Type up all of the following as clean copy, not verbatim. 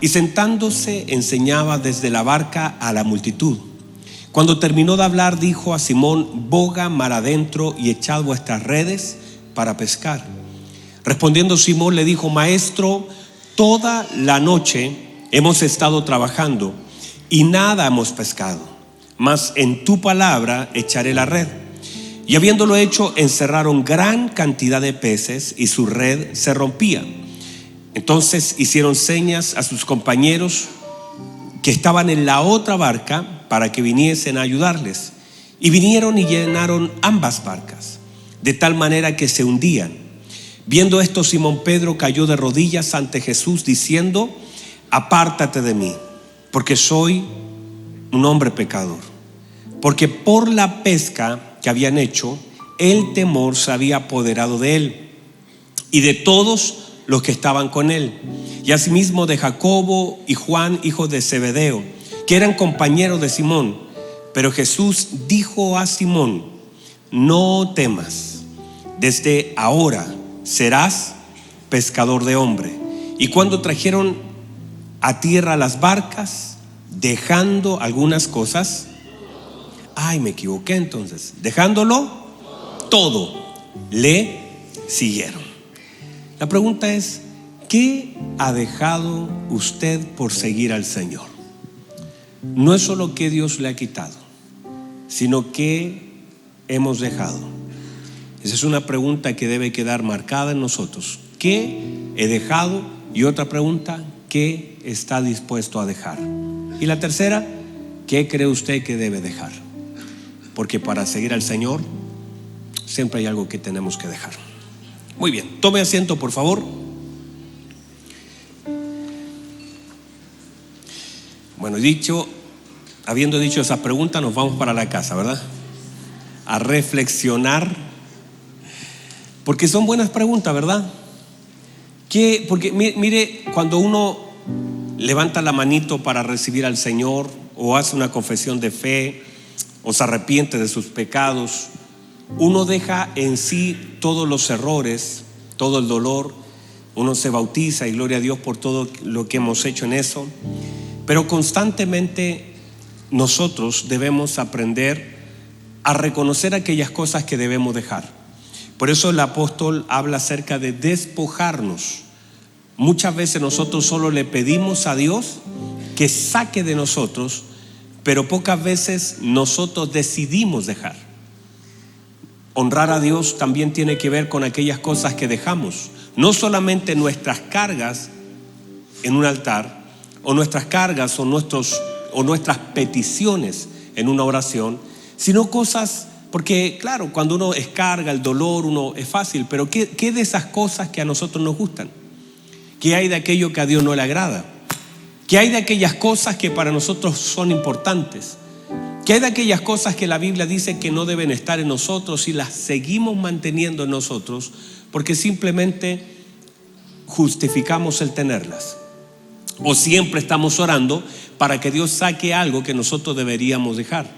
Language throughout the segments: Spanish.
y sentándose enseñaba desde la barca a la multitud. Cuando terminó de hablar, dijo a Simón: boga mar adentro y echad vuestras redes para pescar. Respondiendo Simón le dijo: Maestro, toda la noche hemos estado trabajando y nada hemos pescado, mas en tu palabra echaré la red. Y habiéndolo hecho, encerraron gran cantidad de peces y su red se rompía. Entonces hicieron señas a sus compañeros que estaban en la otra barca para que viniesen a ayudarles. Y vinieron y llenaron ambas barcas, de tal manera que se hundían. Viendo esto, Simón Pedro cayó de rodillas ante Jesús, diciendo: apártate de mí, porque soy un hombre pecador. Porque por la pesca que habían hecho, el temor se había apoderado de él y de todos los que estaban con él, y asimismo de Jacobo y Juan, hijos de Zebedeo, que eran compañeros de Simón. Pero Jesús dijo a Simón: no temas, desde ahora serás pescador de hombre. Y cuando trajeron a tierra las barcas, dejando algunas cosas, me equivoqué entonces, dejándolo todo, le siguieron. La pregunta es: ¿qué ha dejado usted por seguir al Señor? No es solo que Dios le ha quitado, sino que hemos dejado. Esa es una pregunta que debe quedar marcada en nosotros. ¿Qué he dejado? Y otra pregunta: ¿qué está dispuesto a dejar? Y la tercera: ¿qué cree usted que debe dejar? Porque para seguir al Señor siempre hay algo que tenemos que dejar. Muy bien, tome asiento por favor. Bueno, habiendo dicho esa pregunta, nos vamos para la casa, ¿verdad? A reflexionar, porque son buenas preguntas, ¿verdad? Porque mire, cuando uno levanta la manito para recibir al Señor, o hace una confesión de fe, o se arrepiente de sus pecados, uno deja en sí todos los errores, todo el dolor. Uno se bautiza y gloria a Dios por todo lo que hemos hecho en eso. Pero constantemente nosotros debemos aprender a reconocer aquellas cosas que debemos dejar. Por eso el apóstol habla acerca de despojarnos. Muchas veces nosotros solo le pedimos a Dios que saque de nosotros, pero pocas veces nosotros decidimos dejar. Honrar a Dios también tiene que ver con aquellas cosas que dejamos. No solamente nuestras cargas en un altar, o nuestras cargas o nuestras peticiones en una oración, sino cosas, porque claro, cuando uno descarga el dolor, uno es fácil, pero ¿qué de esas cosas que a nosotros nos gustan? ¿Qué hay de aquello que a Dios no le agrada? ¿Qué hay de aquellas cosas que para nosotros son importantes? ¿Qué hay de aquellas cosas que la Biblia dice que no deben estar en nosotros y las seguimos manteniendo en nosotros porque simplemente justificamos el tenerlas? O siempre estamos orando para que Dios saque algo que nosotros deberíamos dejar.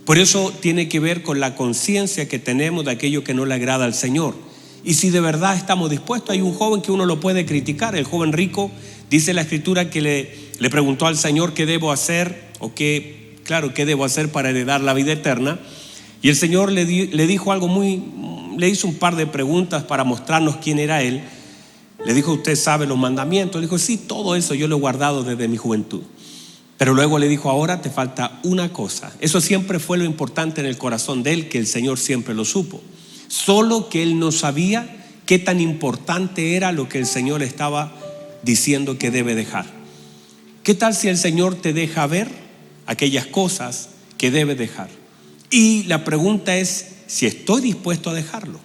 Por eso tiene que ver con la conciencia que tenemos de aquello que no le agrada al Señor. Y si de verdad estamos dispuestos, hay un joven que uno lo puede criticar, el joven rico. Dice la Escritura que le preguntó al Señor qué debo hacer, qué debo hacer para heredar la vida eterna. Y el Señor le dijo algo le hizo un par de preguntas para mostrarnos quién era Él. Le dijo: ¿usted sabe los mandamientos? Le dijo: sí, todo eso yo lo he guardado desde mi juventud. Pero luego le dijo: ahora te falta una cosa. Eso siempre fue lo importante en el corazón de él, que el Señor siempre lo supo. Solo que él no sabía qué tan importante era lo que el Señor estaba diciendo que debe dejar. ¿Qué tal si el Señor te deja ver aquellas cosas que debe dejar? Y la pregunta es si estoy dispuesto a dejarlo.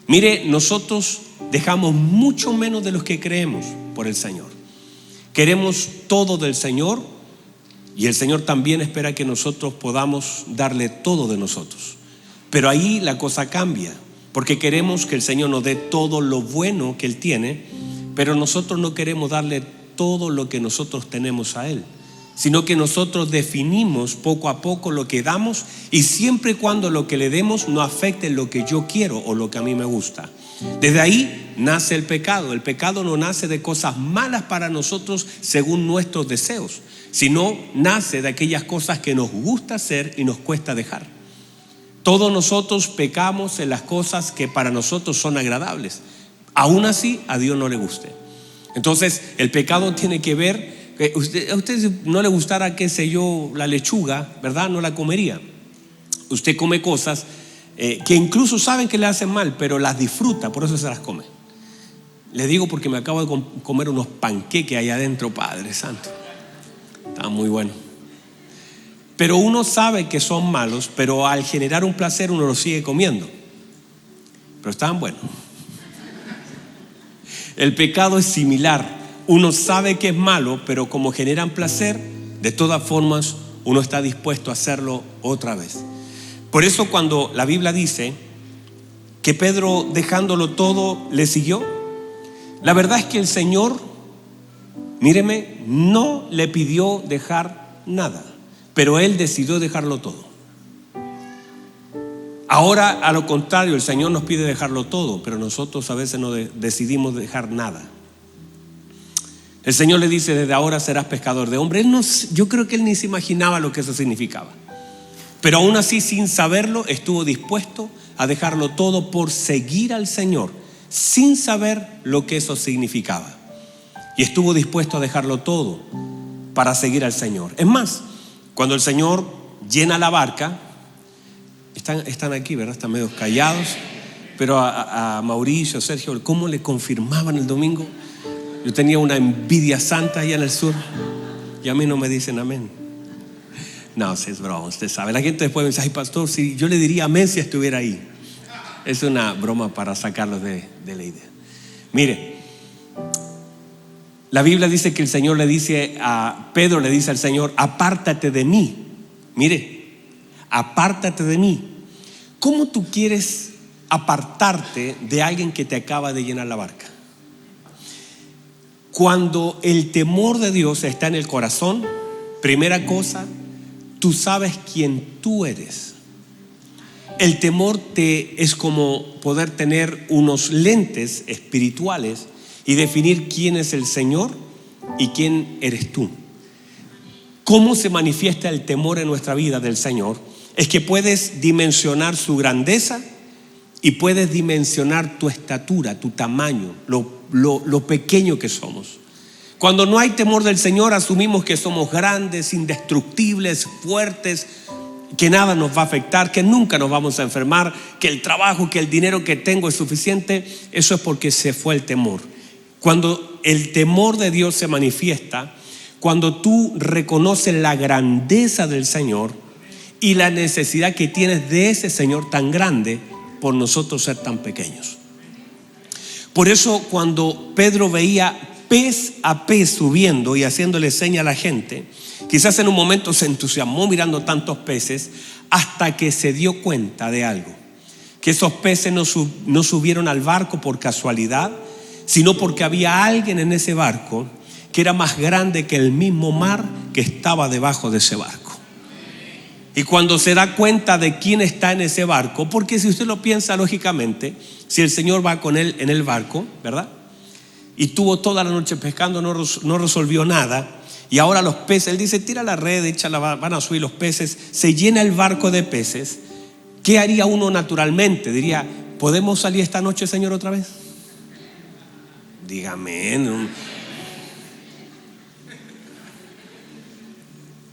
Mire, nosotros dejamos mucho menos de los que creemos por el Señor. Queremos todo del Señor y el Señor también espera que nosotros podamos darle todo de nosotros. Pero ahí la cosa cambia, porque queremos que el Señor nos dé todo lo bueno que Él tiene, pero nosotros no queremos darle todo lo que nosotros tenemos a Él, sino que nosotros definimos poco a poco lo que damos, y siempre y cuando lo que le demos no afecte lo que yo quiero o lo que a mí me gusta. Desde ahí nace el pecado. El pecado no nace de cosas malas para nosotros según nuestros deseos, sino nace de aquellas cosas que nos gusta hacer y nos cuesta dejar. Todos nosotros pecamos en las cosas que para nosotros son agradables. Aún así, a Dios no le guste. Entonces, el pecado tiene que ver, a usted no le gustara, qué sé yo, la lechuga, ¿verdad? No la comería. Usted come cosas que incluso saben que le hacen mal, pero las disfruta, por eso se las come. Le digo porque me acabo de comer unos panqueques allá adentro, Padre Santo. Está muy bueno. Pero uno sabe que son malos, pero al generar un placer uno los sigue comiendo. Pero estaban buenos. El pecado es similar. Uno sabe que es malo, pero como generan placer, de todas formas uno está dispuesto a hacerlo otra vez. Por eso cuando la Biblia dice que Pedro, dejándolo todo, le siguió, la verdad es que el Señor, míreme, no le pidió dejar nada, pero él decidió dejarlo todo. Ahora, a lo contrario, el Señor nos pide dejarlo todo, pero nosotros a veces no decidimos dejar nada. El Señor le dice: desde ahora serás pescador de hombres. Yo creo que él ni se imaginaba lo que eso significaba, pero aún así, sin saberlo, estuvo dispuesto a dejarlo todo por seguir al Señor, sin saber lo que eso significaba. Y estuvo dispuesto a dejarlo todo para seguir al Señor. Es más, cuando el Señor llena la barca, están aquí, ¿verdad? Están medio callados, pero a Mauricio, Sergio, ¿cómo le confirmaban el domingo? Yo tenía una envidia santa allá en el sur y a mí no me dicen amén. No, si es broma, usted sabe. La gente después me dice: ay, pastor, si yo le diría amén si estuviera ahí. Es una broma para sacarlos de la idea. Mire, la Biblia dice que el Señor le dice a Pedro, le dice al Señor: apártate de mí. Mire, apártate de mí. ¿Cómo tú quieres apartarte de alguien que te acaba de llenar la barca? Cuando el temor de Dios está en el corazón, primera cosa, tú sabes quién tú eres. El temor es como poder tener unos lentes espirituales y definir quién es el Señor y quién eres tú. ¿Cómo se manifiesta el temor en nuestra vida del Señor? Es que puedes dimensionar su grandeza y puedes dimensionar tu estatura, tu tamaño, lo pequeño que somos. Cuando no hay temor del Señor, asumimos que somos grandes, indestructibles, fuertes, que nada nos va a afectar, que nunca nos vamos a enfermar, que el trabajo, que el dinero que tengo es suficiente. Eso es porque se fue el temor. Cuando el temor de Dios se manifiesta, cuando tú reconoces la grandeza del Señor y la necesidad que tienes de ese Señor tan grande por nosotros ser tan pequeños. Por eso cuando Pedro veía pez a pez subiendo y haciéndole seña a la gente, quizás en un momento se entusiasmó mirando tantos peces, hasta que se dio cuenta de algo: que esos peces no subieron al barco por casualidad, sino porque había alguien en ese barco que era más grande que el mismo mar que estaba debajo de ese barco. Y cuando se da cuenta de quién está en ese barco, porque si usted lo piensa lógicamente, si el Señor va con él en el barco, ¿verdad? Y tuvo toda la noche pescando, no resolvió nada, y ahora los peces, él dice: tira la red, échala, van a subir los peces, se llena el barco de peces. ¿Qué haría uno naturalmente? Diría: ¿podemos salir esta noche, Señor, otra vez? Dígame,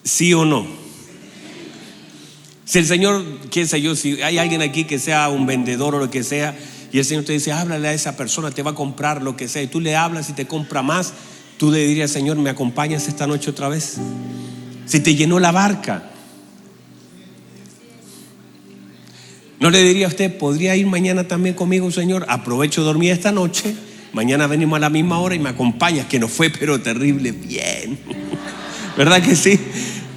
¿sí o no? Si el Señor, qué sé yo, si hay alguien aquí que sea un vendedor o lo que sea, y el Señor te dice: háblale a esa persona, te va a comprar lo que sea, y tú le hablas y te compra más, tú le dirías: Señor, ¿me acompañas esta noche otra vez? Si te llenó la barca, ¿no le diría a usted: podría ir mañana también conmigo, Señor? Aprovecho dormir esta noche, mañana venimos a la misma hora y me acompañas, que nos fue pero terrible bien. ¿Verdad que sí?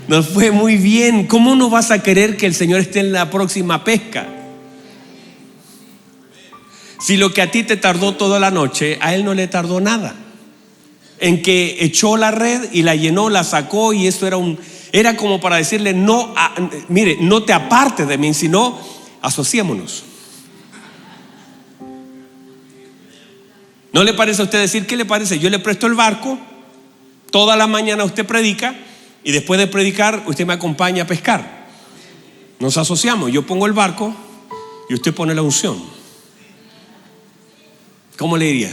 Nos fue muy bien. ¿Cómo no vas a querer que el Señor esté en la próxima pesca? Si lo que a ti te tardó toda la noche, a él no le tardó nada. En que echó la red y la llenó, la sacó, y eso era como para decirle: no, mire, no te apartes de mí, sino asociémonos. ¿No le parece a usted decir, qué le parece? Yo le presto el barco, toda la mañana usted predica y después de predicar usted me acompaña a pescar. Nos asociamos, yo pongo el barco y usted pone la unción. ¿Cómo le diría?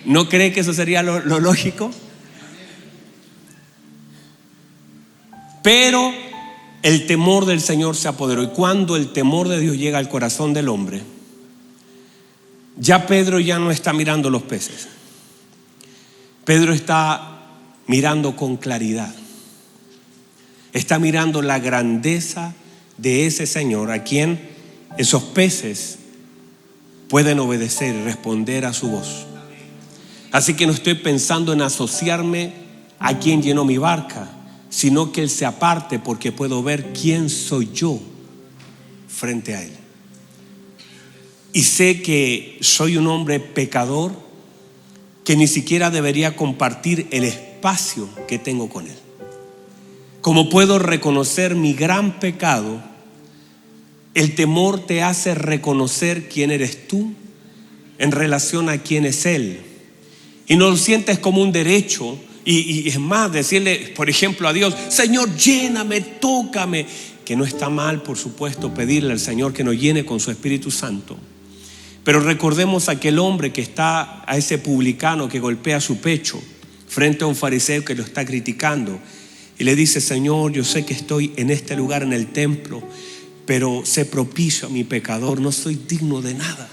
¿No cree que eso sería lo lógico? Pero el temor del Señor se apoderó, y cuando el temor de Dios llega al corazón del hombre, ya Pedro ya no está mirando los peces. Pedro está mirando con claridad. Está mirando la grandeza de ese Señor a quien esos peces pueden obedecer y responder a su voz. Así que no estoy pensando en asociarme a quien llenó mi barca, sino que Él se aparte, porque puedo ver quién soy yo frente a Él. Y sé que soy un hombre pecador que ni siquiera debería compartir el espacio que tengo con Él. Como puedo reconocer mi gran pecado, el temor te hace reconocer quién eres tú en relación a quién es Él. Y no lo sientes como un derecho. Y es más, decirle, por ejemplo, a Dios, Señor, lléname, tócame. Que no está mal, por supuesto, pedirle al Señor que nos llene con su Espíritu Santo. Pero recordemos a aquel hombre que está, a ese publicano que golpea su pecho frente a un fariseo que lo está criticando. Y le dice, Señor, yo sé que estoy en este lugar, en el templo, pero sé propicio a mi pecador, no soy digno de nada.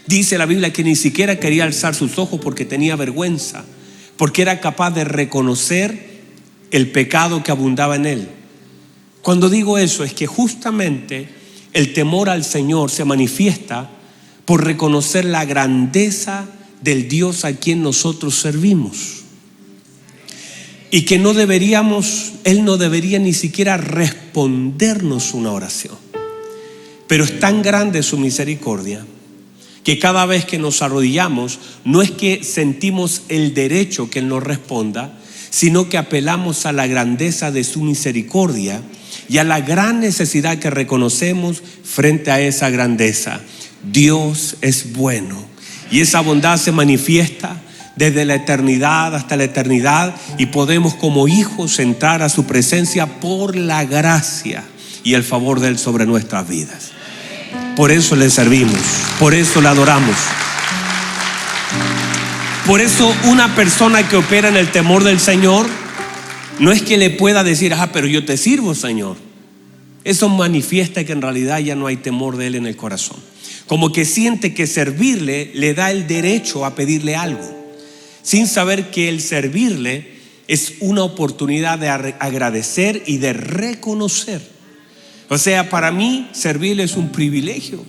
Dice la Biblia que ni siquiera quería alzar sus ojos porque tenía vergüenza, porque era capaz de reconocer el pecado que abundaba en él. Cuando digo eso es que justamente el temor al Señor se manifiesta por reconocer la grandeza del Dios a quien nosotros servimos. Y que no deberíamos, Él no debería ni siquiera respondernos una oración. Pero es tan grande su misericordia que cada vez que nos arrodillamos, no es que sentimos el derecho que Él nos responda, sino que apelamos a la grandeza de su misericordia y a la gran necesidad que reconocemos frente a esa grandeza. Dios es bueno y esa bondad se manifiesta desde la eternidad hasta la eternidad, y podemos como hijos entrar a su presencia por la gracia y el favor de Él sobre nuestras vidas. Por eso le servimos, por eso le adoramos. Por eso una persona que opera en el temor del Señor no es que le pueda decir, pero yo te sirvo, Señor. Eso manifiesta que en realidad ya no hay temor de Él en el corazón. Como que siente que servirle le da el derecho a pedirle algo, sin saber que el servirle es una oportunidad de agradecer y de reconocer. O sea, para mí servirle es un privilegio.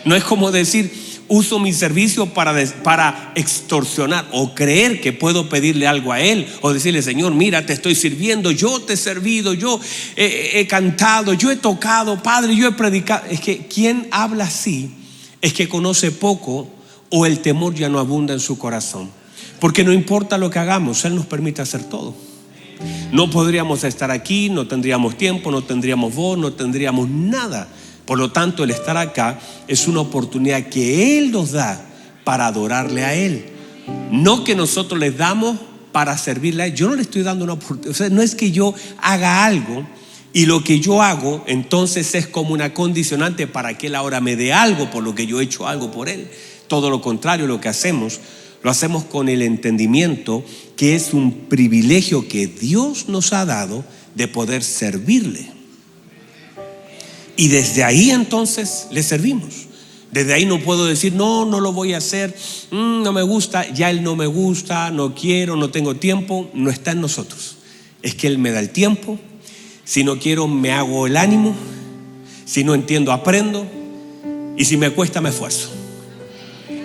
No es como decir, uso mi servicio para extorsionar o creer que puedo pedirle algo a Él, o decirle, Señor, mira, te estoy sirviendo, yo te he servido, yo he cantado, yo he tocado, Padre, yo he predicado. Es que quien habla así es que conoce poco, o el temor ya no abunda en su corazón. Porque no importa lo que hagamos, Él nos permite hacer todo. No podríamos estar aquí, no tendríamos tiempo, no tendríamos voz, no tendríamos nada. Por lo tanto, el estar acá es una oportunidad que Él nos da para adorarle a Él. No que nosotros les damos para servirle a Él. Yo no le estoy dando una oportunidad. O sea, no es que yo haga algo y lo que yo hago entonces es como una condicionante para que Él ahora me dé algo por lo que yo he hecho algo por Él. Todo lo contrario, lo que hacemos, lo hacemos con el entendimiento que es un privilegio que Dios nos ha dado de poder servirle. Y desde ahí entonces le servimos. Desde ahí no puedo decir, no lo voy a hacer, no me gusta, ya Él no me gusta, no quiero, no tengo tiempo. No está en nosotros. Es que Él me da el tiempo. Si no quiero, me hago el ánimo. Si no entiendo, aprendo. Y si me cuesta, me esfuerzo.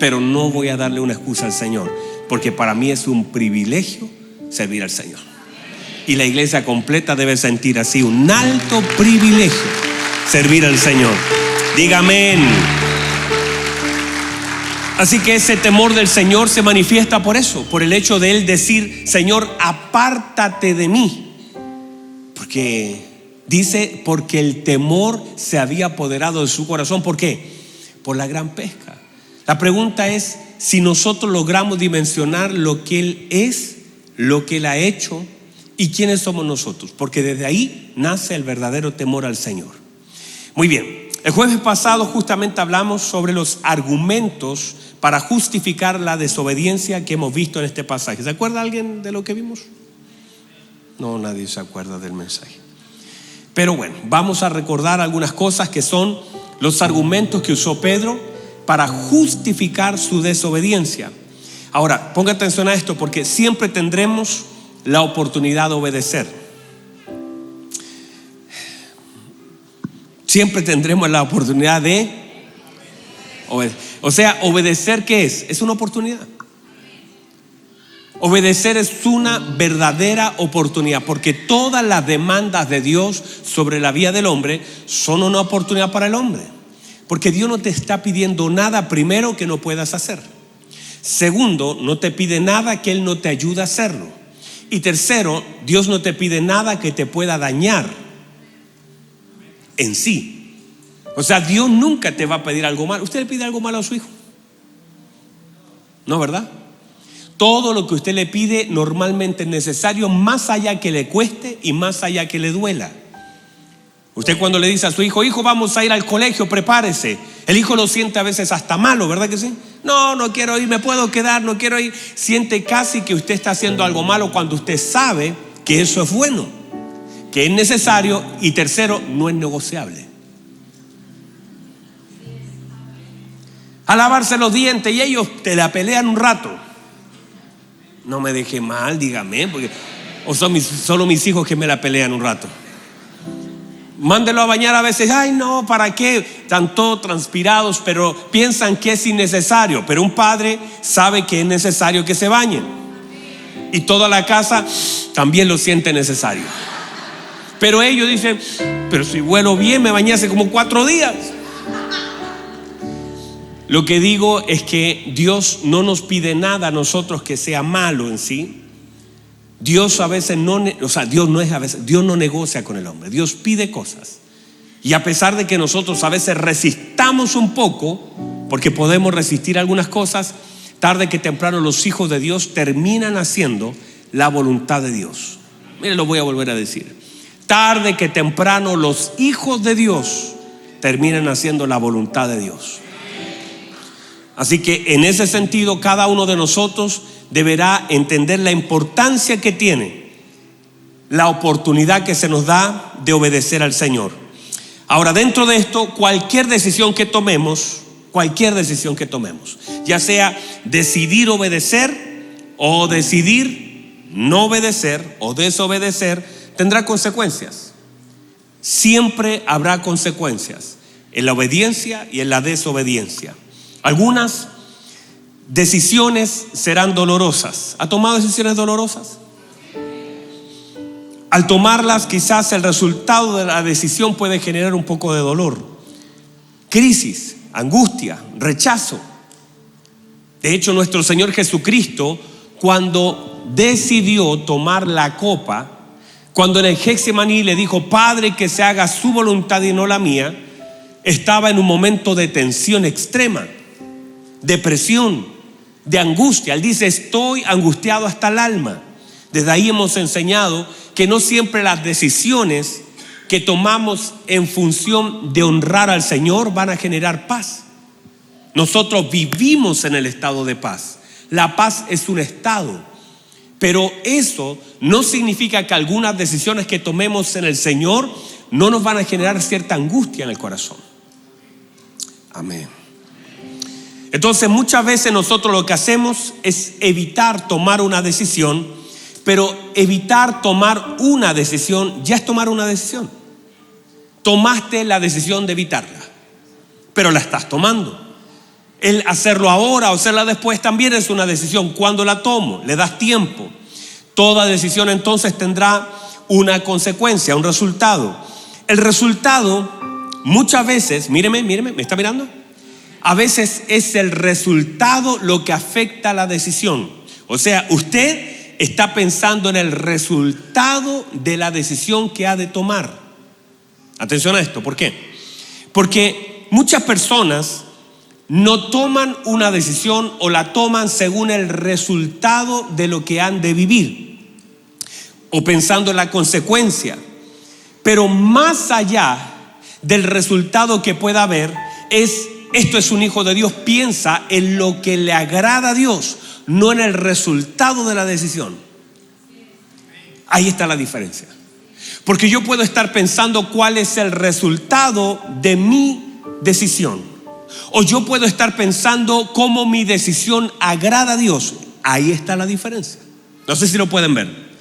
Pero no voy a darle una excusa al Señor, porque para mí es un privilegio servir al Señor. Y la iglesia completa debe sentir así, un alto privilegio servir al Señor. Diga amén. Así que ese temor del Señor se manifiesta por eso, por el hecho de Él decir, Señor, apártate de mí. Porque dice, porque el temor se había apoderado de su corazón. ¿Por qué? Por la gran pesca. La pregunta es, si nosotros logramos dimensionar lo que Él es, lo que Él ha hecho y quiénes somos nosotros, porque desde ahí nace el verdadero temor al Señor. Muy bien, el jueves pasado justamente hablamos sobre los argumentos para justificar la desobediencia que hemos visto en este pasaje. ¿Se acuerda alguien de lo que vimos? No, nadie se acuerda del mensaje. Pero bueno, vamos a recordar algunas cosas que son los argumentos que usó Pedro para justificar su desobediencia. Ahora, ponga atención a esto, porque siempre tendremos la oportunidad de obedecer. Siempre tendremos la oportunidad de obedecer. O sea, ¿obedecer qué es? Es una oportunidad. Obedecer es una verdadera oportunidad, porque todas las demandas de Dios sobre la vida del hombre son una oportunidad para el hombre. Porque Dios no te está pidiendo nada, primero, que no puedas hacer. Segundo, no te pide nada que Él no te ayude a hacerlo. Y tercero, Dios no te pide nada que te pueda dañar en sí. O sea, Dios nunca te va a pedir algo malo. ¿Usted le pide algo malo a su hijo? No, ¿verdad? Todo lo que usted le pide normalmente es necesario, más allá que le cueste y más allá que le duela. Usted cuando le dice a su hijo, hijo, vamos a ir al colegio, prepárese. El hijo lo siente a veces hasta malo, ¿verdad que sí? No, no quiero ir, me puedo quedar, no quiero ir. Siente casi que usted está haciendo algo malo cuando usted sabe que eso es bueno, que es necesario y tercero, no es negociable. A lavarse los dientes y ellos te la pelean un rato. No me deje mal, dígame, porque o son solo mis hijos que me la pelean un rato. Mándelo a bañar a veces, ay no, ¿para qué? Están todos transpirados, pero piensan que es innecesario. Pero un padre sabe que es necesario que se bañen. Y toda la casa también lo siente necesario. Pero ellos dicen, pero si huelo bien, me bañé hace como 4 días. Lo que digo es que Dios no nos pide nada a nosotros que sea malo en sí. Dios a veces Dios no negocia con el hombre. Dios pide cosas. Y a pesar de que nosotros a veces resistamos un poco, porque podemos resistir algunas cosas, tarde que temprano los hijos de Dios terminan haciendo la voluntad de Dios. Mire, lo voy a volver a decir. Tarde que temprano los hijos de Dios terminan haciendo la voluntad de Dios. Así que en ese sentido, cada uno de nosotros deberá entender la importancia que tiene la oportunidad que se nos da de obedecer al Señor. Ahora, dentro de esto, cualquier decisión que tomemos, ya sea decidir obedecer o decidir no obedecer o desobedecer, tendrá consecuencias. Siempre habrá consecuencias en la obediencia y en la desobediencia. Algunas decisiones serán dolorosas. ¿Ha tomado decisiones dolorosas? Al tomarlas, quizás el resultado de la decisión puede generar un poco de dolor, crisis, angustia, rechazo. De hecho, nuestro Señor Jesucristo, cuando decidió tomar la copa, cuando en el Getsemaní le dijo, Padre, que se haga su voluntad y no la mía, estaba en un momento de tensión extrema, depresión, de angustia. Él dice, estoy angustiado hasta el alma. Desde ahí hemos enseñado que no siempre las decisiones que tomamos en función de honrar al Señor van a generar paz. Nosotros vivimos en el estado de paz. La paz es un estado, pero eso no significa que algunas decisiones que tomemos en el Señor no nos van a generar cierta angustia en el corazón. Amén. Entonces muchas veces nosotros lo que hacemos es evitar tomar una decisión, pero evitar tomar una decisión ya es tomar una decisión. Tomaste la decisión de evitarla, pero la estás tomando. El hacerlo ahora o hacerla después también es una decisión. Cuando la tomo, le das tiempo. Toda decisión entonces tendrá una consecuencia, un resultado. El resultado muchas veces, míreme, ¿me está mirando? A veces es el resultado lo que afecta a la decisión. O sea, usted está pensando en el resultado de la decisión que ha de tomar. Atención a esto, ¿por qué? Porque muchas personas no toman una decisión o la toman según el resultado de lo que han de vivir o pensando en la consecuencia. Pero más allá del resultado que pueda haber, esto es un hijo de Dios, piensa en lo que le agrada a Dios, no en el resultado de la decisión. Ahí está la diferencia. Porque yo puedo estar pensando cuál es el resultado de mi decisión, o yo puedo estar pensando cómo mi decisión agrada a Dios. Ahí está la diferencia. No sé si lo pueden ver.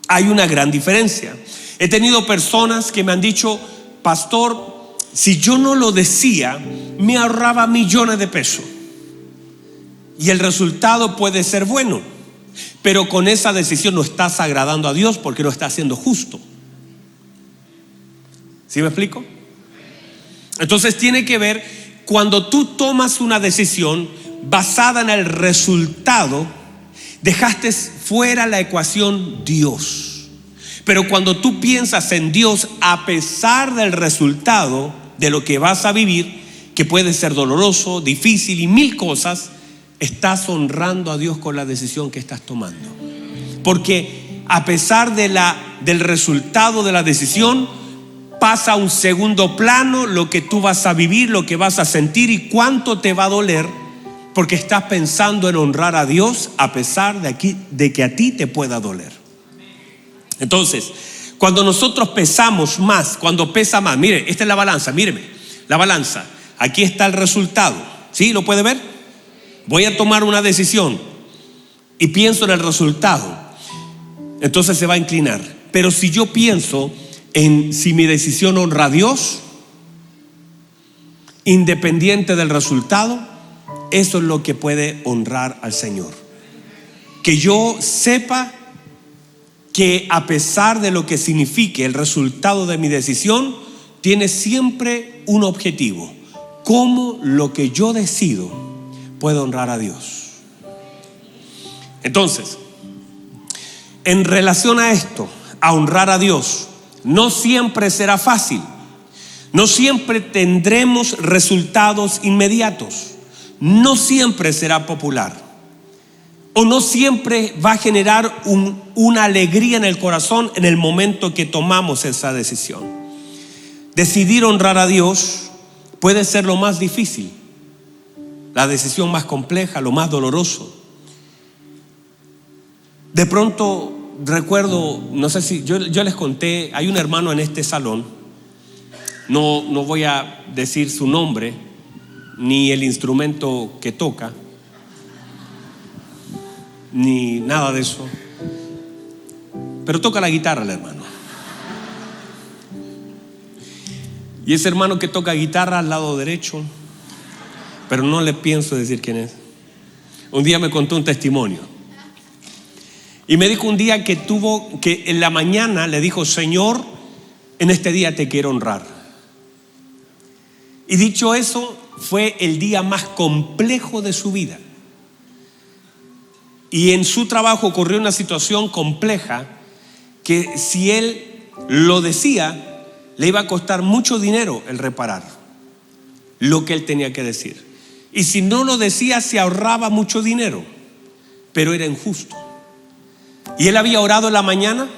Hay una gran diferencia. He tenido personas que me han dicho: pastor, si yo no lo decía, me ahorraba millones de pesos. Y el resultado puede ser bueno, pero con esa decisión no estás agradando a Dios porque no estás siendo justo. ¿Sí me explico? Entonces tiene que ver, cuando tú tomas una decisión basada en el resultado, dejaste fuera la ecuación Dios. Pero cuando tú piensas en Dios a pesar del resultado de lo que vas a vivir, que puede ser doloroso, difícil y mil cosas, estás honrando a Dios con la decisión que estás tomando. Porque a pesar del resultado de la decisión, pasa a un segundo plano lo que tú vas a vivir, lo que vas a sentir y cuánto te va a doler, porque estás pensando en honrar a Dios a pesar de que a ti te pueda doler. Entonces, cuando nosotros pesamos más, cuando pesa más, mire, esta es la balanza, míreme, la balanza, aquí está el resultado, ¿sí? ¿Lo puede ver? Voy a tomar una decisión y pienso en el resultado, entonces se va a inclinar. Pero si yo pienso en si mi decisión honra a Dios, independiente del resultado, eso es lo que puede honrar al Señor. Que yo sepa que a pesar de lo que signifique el resultado de mi decisión, tiene siempre un objetivo: cómo lo que yo decido puede honrar a Dios. Entonces, en relación a esto, a honrar a Dios, no siempre será fácil, no siempre tendremos resultados inmediatos, no siempre será popular, o no siempre va a generar una alegría en el corazón en el momento que tomamos esa decisión. Decidir honrar a Dios puede ser lo más difícil, la decisión más compleja, lo más doloroso. De pronto recuerdo, no sé si yo les conté, hay un hermano en este salón, no voy a decir su nombre ni el instrumento que toca ni nada de eso, pero toca la guitarra el hermano. Y ese hermano que toca guitarra al lado derecho, pero no le pienso decir quién es, un día me contó un testimonio. Y me dijo un día que en la mañana le dijo: Señor, en este día te quiero honrar. Y dicho eso, fue el día más complejo de su vida. Y en su trabajo ocurrió una situación compleja que si él lo decía, le iba a costar mucho dinero el reparar lo que él tenía que decir. Y si no lo decía, se ahorraba mucho dinero, pero era injusto. Y él había orado en la mañana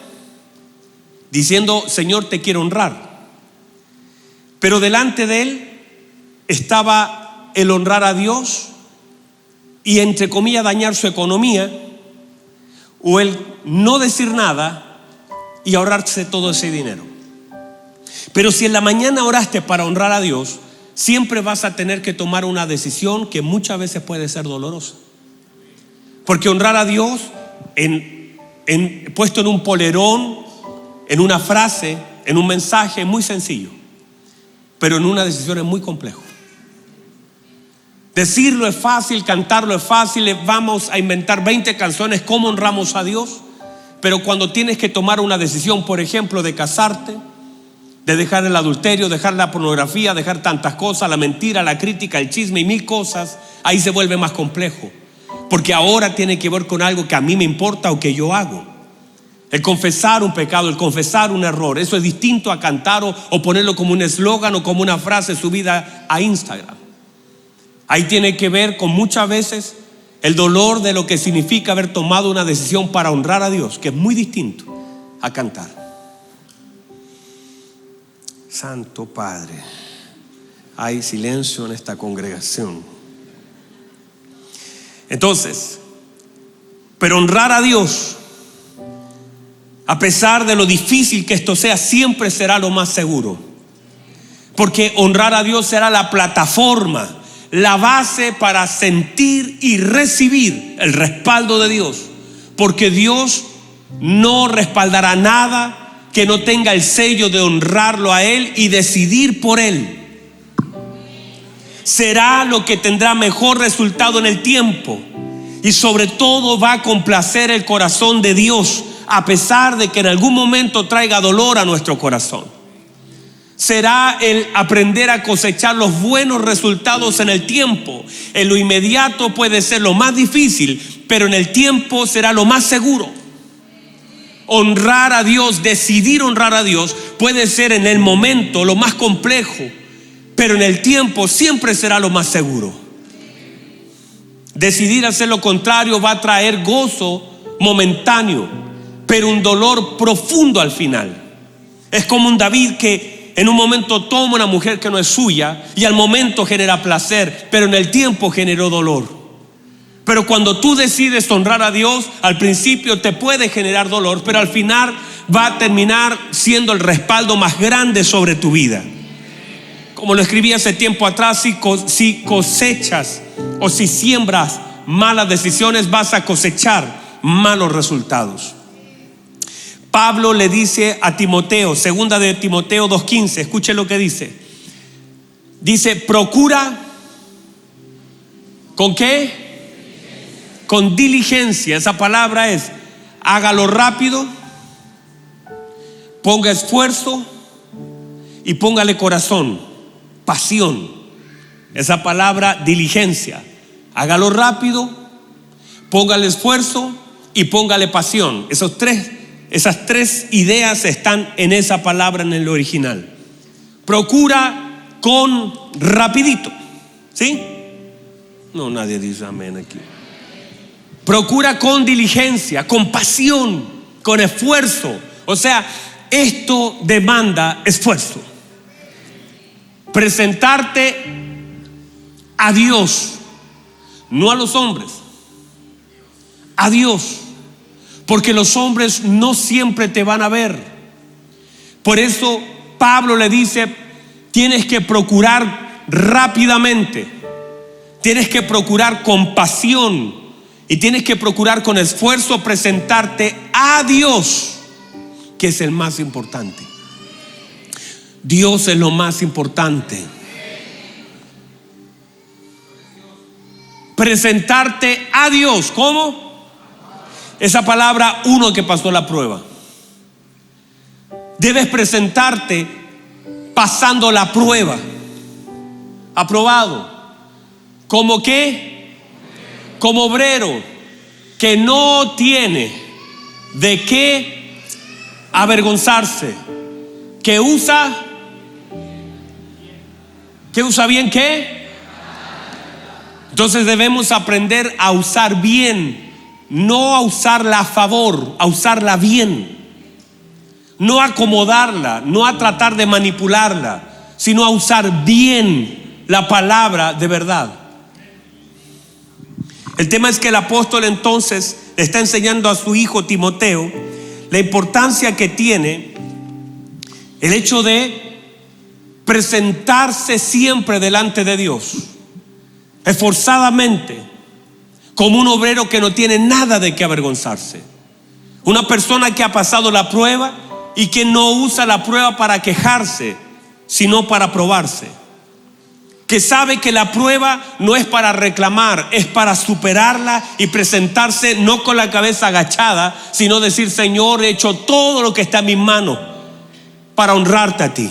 diciendo: Señor, te quiero honrar. Pero delante de él estaba el honrar a Dios y, entre comillas, dañar su economía, o el no decir nada y ahorrarse todo ese dinero. Pero si en la mañana oraste para honrar a Dios, siempre vas a tener que tomar una decisión que muchas veces puede ser dolorosa. Porque honrar a Dios puesto en un polerón, en una frase, en un mensaje, es muy sencillo, pero en una decisión es muy complejo. Decirlo es fácil, cantarlo es fácil, vamos a inventar 20 canciones cómo honramos a Dios, pero cuando tienes que tomar una decisión, por ejemplo, de casarte, de dejar el adulterio, dejar la pornografía, dejar tantas cosas, la mentira, la crítica, el chisme y mil cosas, ahí se vuelve más complejo. Porque ahora tiene que ver con algo que a mí me importa o que yo hago. El confesar un pecado, el confesar un error, eso es distinto a cantar o ponerlo como un eslogan o como una frase subida a Instagram. Ahí tiene que ver con muchas veces el dolor de lo que significa haber tomado una decisión para honrar a Dios, que es muy distinto a cantar. Santo Padre, hay silencio en esta congregación. Entonces, pero honrar a Dios, a pesar de lo difícil que esto sea, siempre será lo más seguro. Porque honrar a Dios será la plataforma, la base para sentir y recibir el respaldo de Dios. Porque Dios no respaldará nada que no tenga el sello de honrarlo a Él y decidir por Él. Será lo que tendrá mejor resultado en el tiempo. Y sobre todo va a complacer el corazón de Dios, a pesar de que en algún momento traiga dolor a nuestro corazón. Será el aprender a cosechar los buenos resultados en el tiempo. En lo inmediato puede ser lo más difícil, pero en el tiempo será lo más seguro. Honrar a Dios, decidir honrar a Dios, puede ser en el momento lo más complejo, pero en el tiempo siempre será lo más seguro. Decidir hacer lo contrario va a traer gozo momentáneo, pero un dolor profundo al final. Es como un David que en un momento toma una mujer que no es suya y al momento genera placer, pero en el tiempo generó dolor. Pero cuando tú decides honrar a Dios, al principio te puede generar dolor, pero al final va a terminar siendo el respaldo más grande sobre tu vida. Como lo escribí hace tiempo atrás, si cosechas o si siembras malas decisiones, vas a cosechar malos resultados. Pablo le dice a Timoteo, segunda de Timoteo 2:15, escuche lo que dice. Dice, procura, ¿con qué? Con diligencia. Esa palabra es, hágalo rápido, ponga esfuerzo y póngale corazón, pasión. Esa palabra, diligencia. Hágalo rápido, póngale esfuerzo y póngale pasión. Esas tres ideas están en esa palabra en el original. Procura con rapidito, ¿sí? No, nadie dice amén aquí. Procura con diligencia, con pasión, con esfuerzo. O sea, esto demanda esfuerzo. Presentarte a Dios, no a los hombres, a Dios. Porque los hombres no siempre te van a ver. Por eso Pablo le dice, tienes que procurar rápidamente, tienes que procurar con pasión y tienes que procurar con esfuerzo presentarte a Dios, que es el más importante. Dios es lo más importante. Presentarte a Dios, ¿cómo? Esa palabra, uno que pasó la prueba. Debes presentarte pasando la prueba. Aprobado. ¿Como qué? Como obrero que no tiene de qué avergonzarse. Que usa bien ¿qué? Entonces debemos aprender a usar bien. No a usarla a favor, a usarla bien. No a acomodarla, no a tratar de manipularla, sino a usar bien la palabra de verdad. El tema es que el apóstol entonces le está enseñando a su hijo Timoteo la importancia que tiene el hecho de presentarse siempre delante de Dios, esforzadamente, como un obrero que no tiene nada de qué avergonzarse. Una persona que ha pasado la prueba y que no usa la prueba para quejarse, sino para probarse. Que sabe que la prueba no es para reclamar, es para superarla y presentarse no con la cabeza agachada, sino decir, Señor, he hecho todo lo que está en mis manos para honrarte a ti.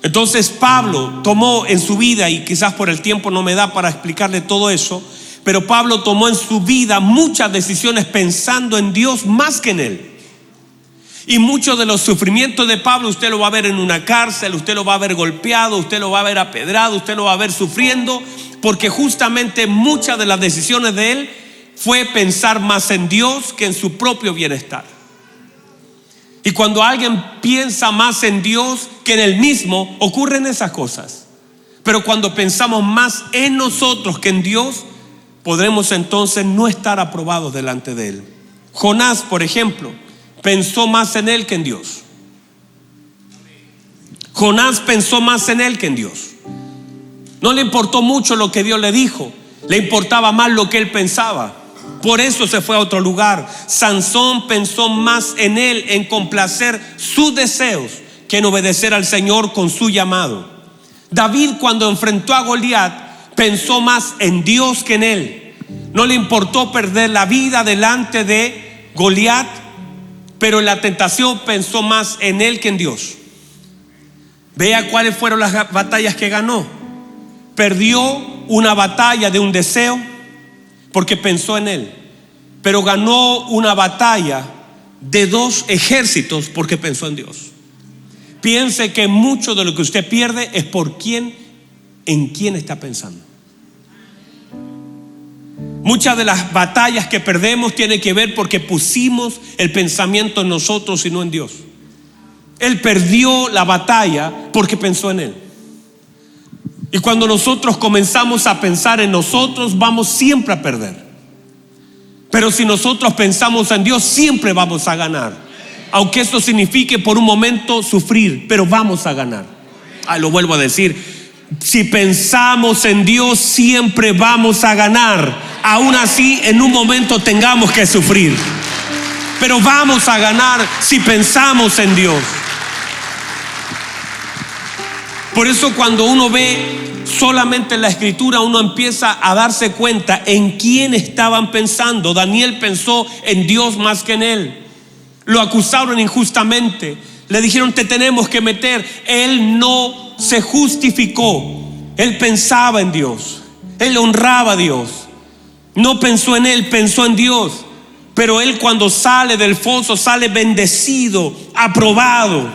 Entonces Pablo tomó en su vida, y quizás por el tiempo no me da para explicarle todo eso, pero Pablo tomó en su vida muchas decisiones pensando en Dios más que en él. Y muchos de los sufrimientos de Pablo usted lo va a ver en una cárcel, usted lo va a ver golpeado, usted lo va a ver apedrado, usted lo va a ver sufriendo, porque justamente muchas de las decisiones de él fue pensar más en Dios que en su propio bienestar. Y cuando alguien piensa más en Dios que en él mismo, ocurren esas cosas. Pero cuando pensamos más en nosotros que en Dios, podremos entonces no estar aprobados delante de él. Jonás, por ejemplo, pensó más en él que en Dios. Jonás pensó más en él que en Dios. No le importó mucho lo que Dios le dijo, le importaba más lo que él pensaba. Por eso se fue a otro lugar. Sansón pensó más en él, en complacer sus deseos, que en obedecer al Señor con su llamado. David, cuando enfrentó a Goliat, pensó más en Dios que en él. No le importó perder la vida delante de Goliat, pero en la tentación pensó más en él que en Dios. Vea cuáles fueron las batallas que ganó. Perdió una batalla de un deseo porque pensó en él, pero ganó una batalla de 2 ejércitos porque pensó en Dios. Piense que mucho de lo que usted pierde es por en quién está pensando. Muchas de las batallas que perdemos tienen que ver porque pusimos el pensamiento en nosotros y no en Dios. Él perdió la batalla porque pensó en él. Y cuando nosotros comenzamos a pensar en nosotros, vamos siempre a perder. Pero si nosotros pensamos en Dios, siempre vamos a ganar. Aunque eso signifique por un momento sufrir, pero vamos a ganar. Lo vuelvo a decir. Si pensamos en Dios, siempre vamos a ganar. Aún así, en un momento tengamos que sufrir, pero vamos a ganar si pensamos en Dios. Por eso cuando uno ve solamente en la escritura, uno empieza a darse cuenta en quién estaban pensando. Daniel pensó en Dios más que en él. Lo acusaron injustamente, le dijeron te tenemos que meter. Él no se justificó, él pensaba en Dios, él honraba a Dios. No pensó en él, pensó en Dios. Pero él, cuando sale del foso, sale bendecido, aprobado,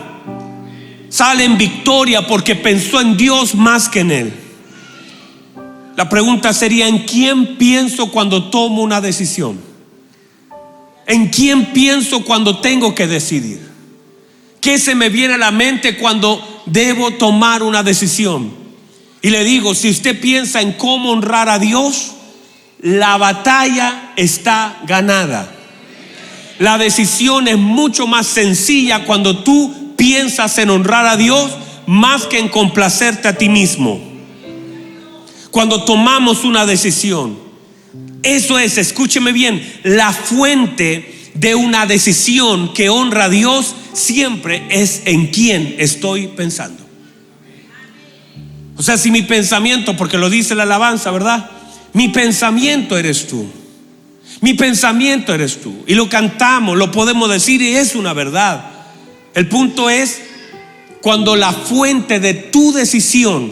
sale en victoria porque pensó en Dios más que en él. La pregunta sería: ¿en quién pienso cuando tomo una decisión? ¿En quién pienso cuando tengo que decidir? ¿Qué se me viene a la mente cuando debo tomar una decisión? Y le digo, si usted piensa en cómo honrar a Dios, la batalla está ganada. La decisión es mucho más sencilla cuando tú piensas en honrar a Dios más que en complacerte a ti mismo. Cuando tomamos una decisión, eso es, escúcheme bien, la fuente de una decisión que honra a Dios siempre es en quién estoy pensando. O sea, si mi pensamiento, porque lo dice la alabanza, ¿verdad? Mi pensamiento eres tú. Mi pensamiento eres tú. Y lo cantamos, lo podemos decir y es una verdad. El punto es cuando la fuente de tu decisión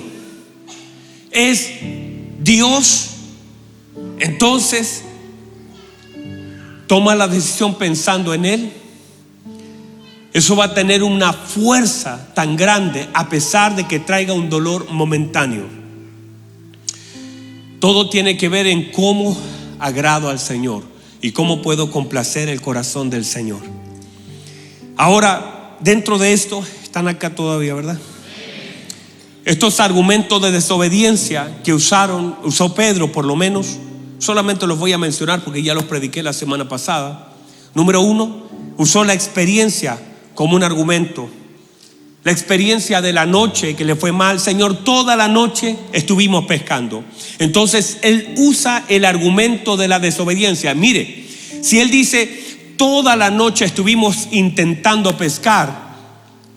es Dios, entonces toma la decisión pensando en Él. Eso va a tener una fuerza tan grande a pesar de que traiga un dolor momentáneo. Todo tiene que ver en cómo agrado al Señor y cómo puedo complacer el corazón del Señor. Ahora, dentro de esto, están acá todavía, ¿verdad? Estos argumentos de desobediencia que usó Pedro, por lo menos, solamente los voy a mencionar porque ya los prediqué la semana pasada. Número 1, usó la experiencia como un argumento. La experiencia de la noche que le fue mal. Señor, toda la noche estuvimos pescando. Entonces él usa el argumento de la desobediencia. Mire, si él dice toda la noche estuvimos intentando pescar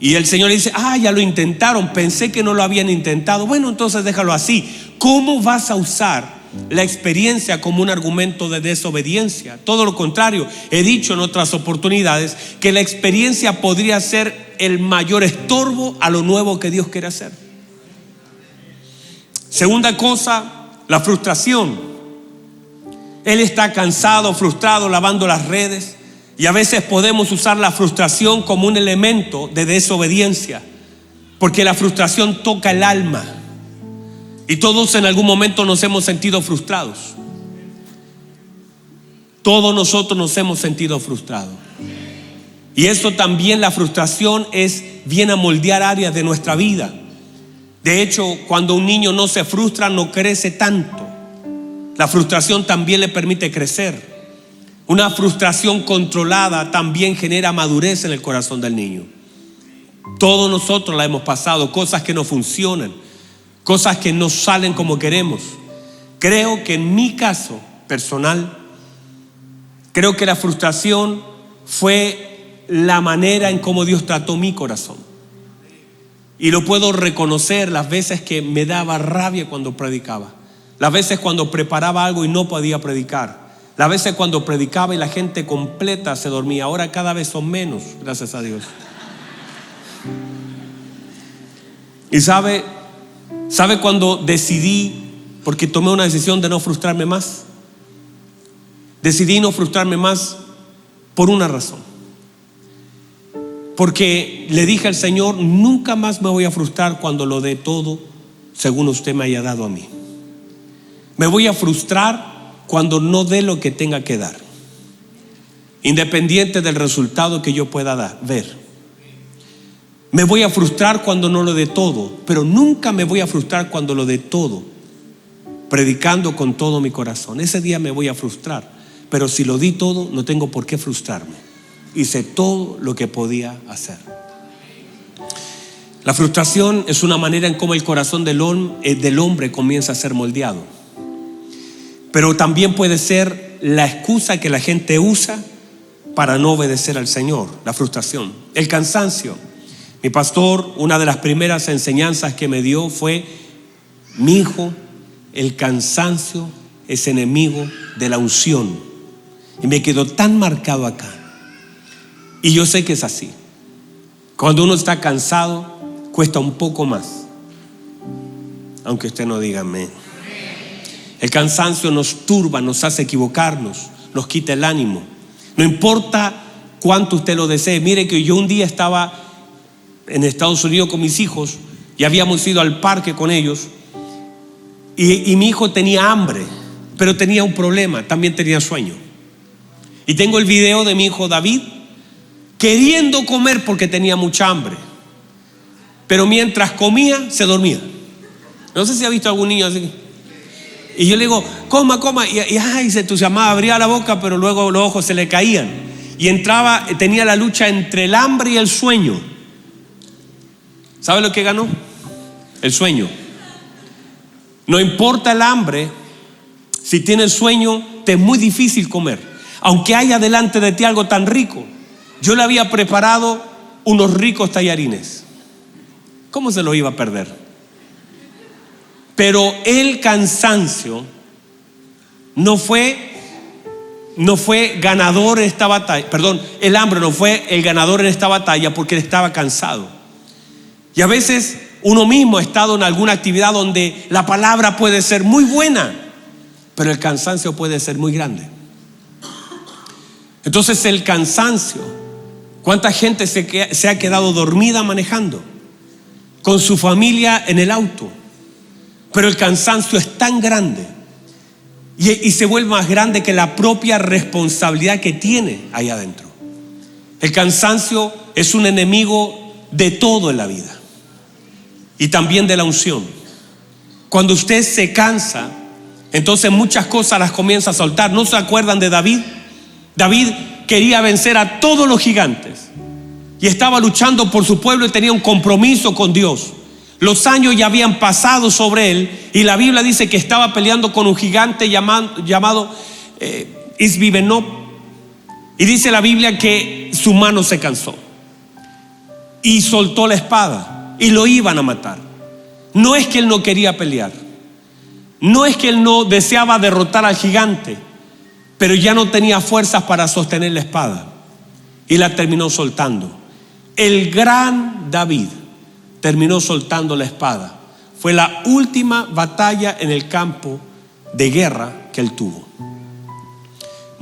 y el Señor dice, ya lo intentaron, pensé que no lo habían intentado. Bueno, entonces déjalo así. ¿Cómo vas a usar la experiencia como un argumento de desobediencia? Todo lo contrario, he dicho en otras oportunidades que la experiencia podría ser el mayor estorbo a lo nuevo que Dios quiere hacer. Segunda cosa, la frustración. Él está cansado, frustrado, lavando las redes. Y a veces podemos usar la frustración como un elemento de desobediencia, porque la frustración toca el alma. Y todos en algún momento nos hemos sentido frustrados. Todos nosotros nos hemos sentido frustrados. Y eso también, la frustración viene a moldear áreas de nuestra vida. De hecho, cuando un niño no se frustra, no crece tanto. La frustración también le permite crecer. Una frustración controlada también genera madurez en el corazón del niño. Todos nosotros la hemos pasado, cosas que no funcionan, cosas que no salen como queremos. Creo que en mi caso personal, creo que la frustración fue la manera en cómo Dios trató mi corazón. Y lo puedo reconocer las veces que me daba rabia cuando predicaba, las veces cuando preparaba algo y no podía predicar, las veces cuando predicaba y la gente completa se dormía. Ahora cada vez son menos, gracias a Dios. Y sabe cuando decidí, porque tomé una decisión de no frustrarme más. Decidí no frustrarme más por una razón. Porque le dije al Señor, nunca más me voy a frustrar cuando lo dé todo según usted me haya dado a mí. Me voy a frustrar cuando no dé lo que tenga que dar, independiente del resultado que yo pueda ver. Me voy a frustrar cuando no lo dé todo, pero nunca me voy a frustrar cuando lo dé todo, predicando con todo mi corazón. Ese día me voy a frustrar, pero si lo di todo, no tengo por qué frustrarme. Hice todo lo que podía hacer. La frustración es una manera en cómo el corazón del hombre comienza a ser moldeado. Pero también puede ser la excusa que la gente usa para no obedecer al Señor. La frustración, el cansancio. Mi pastor, una de las primeras enseñanzas que me dio fue: mi hijo, el cansancio es enemigo de la unción. Y me quedó tan marcado acá. Y yo sé que es así. Cuando uno está cansado, cuesta un poco más, aunque usted no diga amén. El cansancio nos turba, nos hace equivocarnos, nos quita el ánimo. No importa cuánto usted lo desee. Mire que yo un día estaba en Estados Unidos con mis hijos y habíamos ido al parque con ellos, y mi hijo tenía hambre, pero tenía un problema, también tenía sueño. Y tengo el video de mi hijo David queriendo comer porque tenía mucha hambre, pero mientras comía se dormía. No sé si ha visto algún niño así. Y yo le digo, coma, y se entusiasmaba, abría la boca, pero luego los ojos se le caían. Y entraba, tenía la lucha entre el hambre y el sueño. ¿Sabe lo que ganó? El sueño. No importa el hambre, si tienes sueño, te es muy difícil comer. Aunque haya delante de ti algo tan rico. Yo le había preparado unos ricos tallarines. ¿Cómo se los iba a perder? Pero el cansancio no fue ganador en esta batalla. Perdón, el hambre no fue el ganador en esta batalla, porque él estaba cansado. Y a veces uno mismo ha estado en alguna actividad donde la palabra puede ser muy buena, pero el cansancio puede ser muy grande. Entonces el cansancio, ¿cuánta gente se ha quedado dormida manejando, con su familia en el auto? Pero el cansancio es tan grande y se vuelve más grande que la propia responsabilidad que tiene ahí adentro. El cansancio es un enemigo de todo en la vida y también de la unción. Cuando usted se cansa, entonces muchas cosas las comienza a soltar. ¿No se acuerdan de David? David quería vencer a todos los gigantes y estaba luchando por su pueblo y tenía un compromiso con Dios. Los años ya habían pasado sobre él y la Biblia dice que estaba peleando con un gigante llamado Isbibenob. Y dice la Biblia que su mano se cansó y soltó la espada y lo iban a matar. No es que él no quería pelear, no es que él no deseaba derrotar al gigante, pero ya no tenía fuerzas para sostener la espada y la terminó soltando. El gran David terminó soltando la espada. Fue la última batalla en el campo de guerra que él tuvo.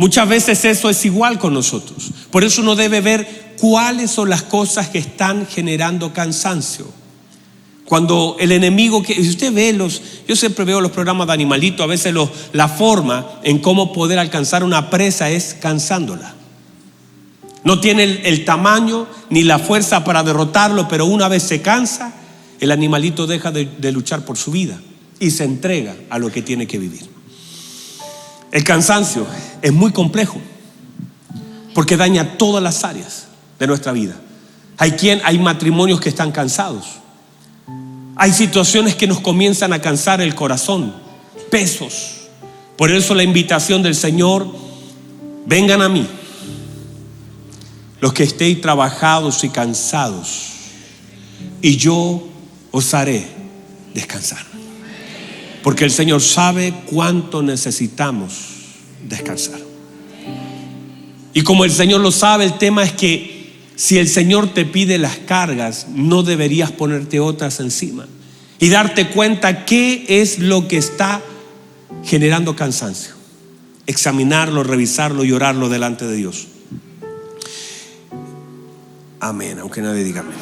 Muchas veces eso es igual con nosotros. Por eso uno debe ver cuáles son las cosas que están generando cansancio. Cuando el enemigo, si usted ve yo siempre veo los programas de Animalito, a veces la forma en cómo poder alcanzar una presa es cansándola. No tiene el tamaño ni la fuerza para derrotarlo, pero una vez se cansa, el animalito deja de luchar por su vida y se entrega a lo que tiene que vivir. El cansancio es muy complejo porque daña todas las áreas de nuestra vida. Hay matrimonios que están cansados. Hay situaciones que nos comienzan a cansar el corazón, pesos. Por eso la invitación del Señor: vengan a mí, los que estéis trabajados y cansados, y yo os haré descansar. Porque el Señor sabe cuánto necesitamos descansar. Y como el Señor lo sabe, el tema es que si el Señor te pide las cargas, no deberías ponerte otras encima y darte cuenta qué es lo que está generando cansancio. Examinarlo, revisarlo y orarlo delante de Dios. Amén, aunque nadie diga amén.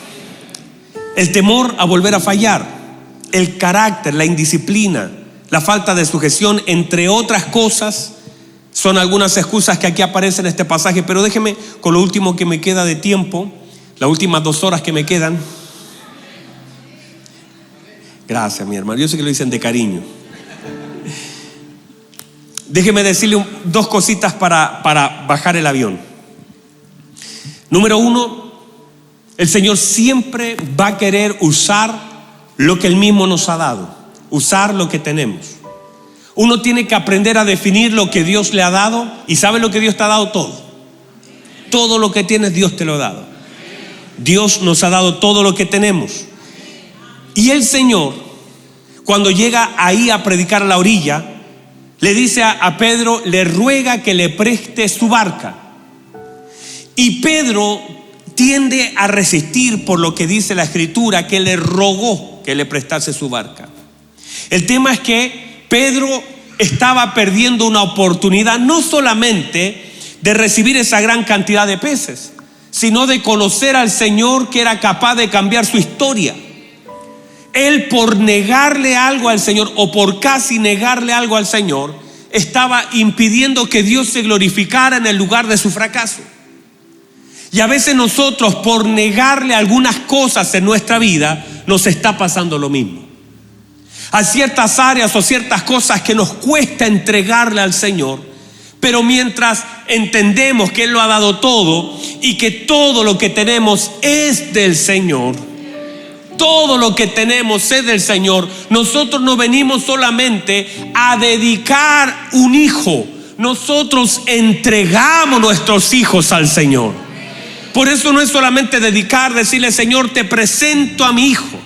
El temor a volver a fallar, el carácter, la indisciplina, la falta de sujeción, entre otras cosas, son algunas excusas que aquí aparecen en este pasaje. Pero déjeme, con lo último que me queda de tiempo, las últimas 2 horas que me quedan. Gracias, mi hermano, yo sé que lo dicen de cariño. Déjeme decirle 2 cositas para bajar el avión. Número 1, el Señor siempre va a querer usar lo que Él mismo nos ha dado, usar lo que tenemos. Uno tiene que aprender a definir lo que Dios le ha dado. ¿Y sabe lo que Dios te ha dado? Todo lo que tienes, Dios te lo ha dado. Dios nos ha dado todo lo que tenemos. Y el Señor, cuando llega ahí a predicar a la orilla, le dice a Pedro, le ruega que le preste su barca. Y Pedro tiende a resistir, por lo que dice la Escritura, que le rogó que le prestase su barca. El tema es que Pedro estaba perdiendo una oportunidad, no solamente de recibir esa gran cantidad de peces, sino de conocer al Señor, que era capaz de cambiar su historia. Él, por negarle algo al Señor, o por casi negarle algo al Señor, estaba impidiendo que Dios se glorificara en el lugar de su fracaso. Y a veces nosotros, por negarle algunas cosas en nuestra vida, nos está pasando lo mismo. Hay ciertas áreas o ciertas cosas que nos cuesta entregarle al Señor, pero mientras entendemos que Él lo ha dado todo y que todo lo que tenemos es del Señor, todo lo que tenemos es del Señor, nosotros no venimos solamente a dedicar un hijo, nosotros entregamos nuestros hijos al Señor. Por eso no es solamente dedicar, decirle: Señor, te presento a mi hijo.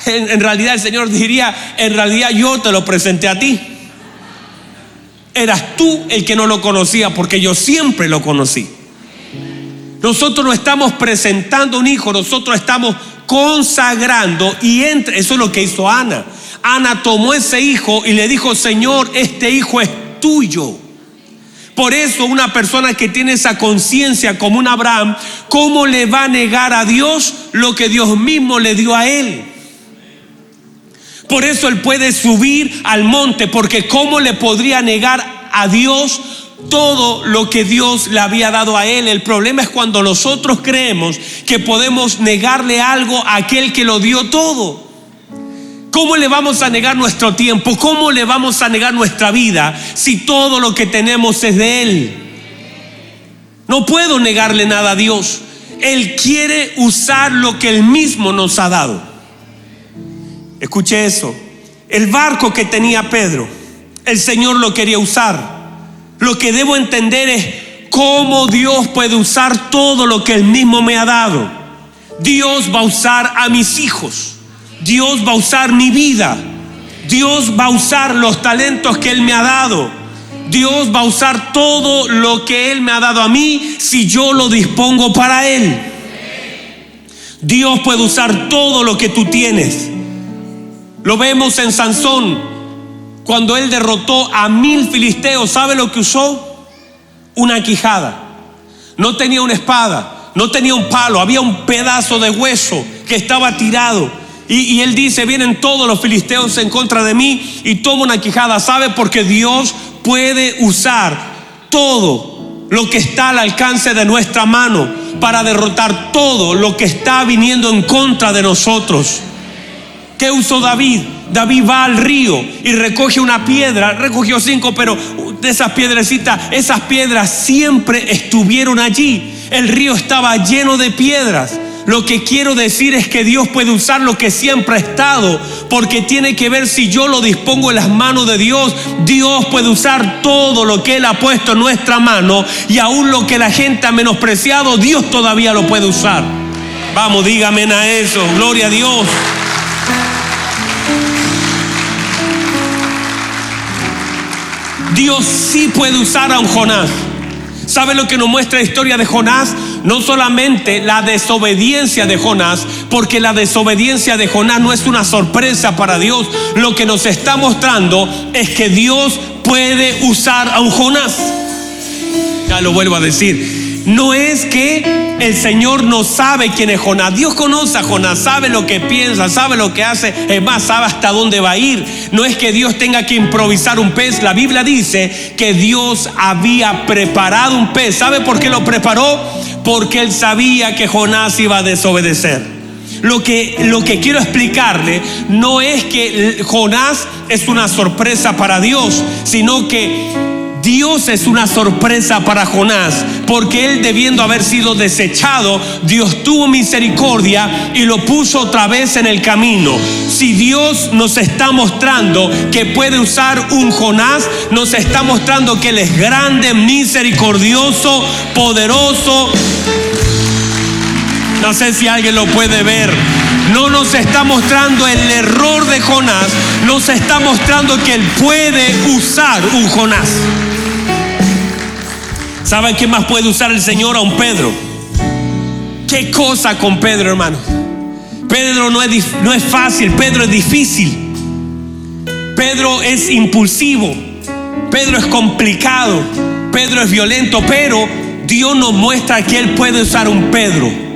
En realidad el Señor diría: en realidad yo te lo presenté a ti. Eras tú el que no lo conocía, porque yo siempre lo conocí. Nosotros no estamos presentando un hijo, nosotros estamos consagrando. Y eso es lo que hizo Ana. Ana tomó ese hijo y le dijo: Señor, este hijo es tuyo. Por eso una persona que tiene esa conciencia como un Abraham, ¿cómo le va a negar a Dios lo que Dios mismo le dio a él? Por eso él puede subir al monte, porque ¿cómo le podría negar a Dios todo lo que Dios le había dado a él? El problema es cuando nosotros creemos que podemos negarle algo a aquel que lo dio todo. ¿Cómo le vamos a negar nuestro tiempo? ¿Cómo le vamos a negar nuestra vida si todo lo que tenemos es de Él? No puedo negarle nada a Dios. Él quiere usar lo que Él mismo nos ha dado. Escuche eso. El barco que tenía Pedro, el Señor lo quería usar. Lo que debo entender es cómo Dios puede usar todo lo que Él mismo me ha dado. Dios va a usar a mis hijos. Dios va a usar mi vida. Dios va a usar los talentos que Él me ha dado. Dios va a usar todo lo que Él me ha dado a mí si yo lo dispongo para Él. Dios puede usar todo lo que tú tienes. Lo vemos en Sansón, cuando él derrotó a 1000 filisteos. ¿Sabe lo que usó? una quijada, no tenía una espada, no tenía un palo, había un pedazo de hueso que estaba tirado. Y él dice: vienen todos los filisteos en contra de mí y toma una quijada. ¿Sabe? Porque Dios puede usar todo lo que está al alcance de nuestra mano para derrotar todo lo que está viniendo en contra de nosotros. ¿Qué usó David? David va al río y recoge una piedra, recogió 5, pero de esas piedrecitas, esas piedras siempre estuvieron allí. El río estaba lleno de piedras. Lo que quiero decir es que Dios puede usar lo que siempre ha estado, porque tiene que ver si yo lo dispongo en las manos de Dios. Dios puede usar todo lo que Él ha puesto en nuestra mano, y aún lo que la gente ha menospreciado, Dios todavía lo puede usar. Vamos, dígame a eso, gloria a Dios. Dios sí puede usar a un Jonás. ¿Sabe lo que nos muestra la historia de Jonás? No solamente la desobediencia de Jonás, porque la desobediencia de Jonás no es una sorpresa para Dios. Lo que nos está mostrando es que Dios puede usar a un Jonás. Ya lo vuelvo a decir. No es que el Señor no sabe quién es Jonás. Dios conoce a Jonás, sabe lo que piensa, sabe lo que hace, es más, sabe hasta dónde va a ir. No es que Dios tenga que improvisar un pez. La Biblia dice que Dios había preparado un pez. ¿Sabe por qué lo preparó? Porque Él sabía que Jonás iba a desobedecer. Lo que quiero explicarle no es que Jonás es una sorpresa para Dios, sino que Dios es una sorpresa para Jonás, porque él, debiendo haber sido desechado, Dios tuvo misericordia y lo puso otra vez en el camino. Si Dios nos está mostrando que puede usar un Jonás, nos está mostrando que Él es grande, misericordioso, poderoso. No sé si alguien lo puede ver. No nos está mostrando el error de Jonás, nos está mostrando que Él puede usar un Jonás. ¿Saben qué más puede usar el Señor? A un Pedro. ¿Qué cosa con Pedro, hermano? Pedro no es fácil, Pedro es difícil. Pedro es impulsivo, Pedro es complicado, Pedro es violento, pero Dios nos muestra que Él puede usar un Pedro.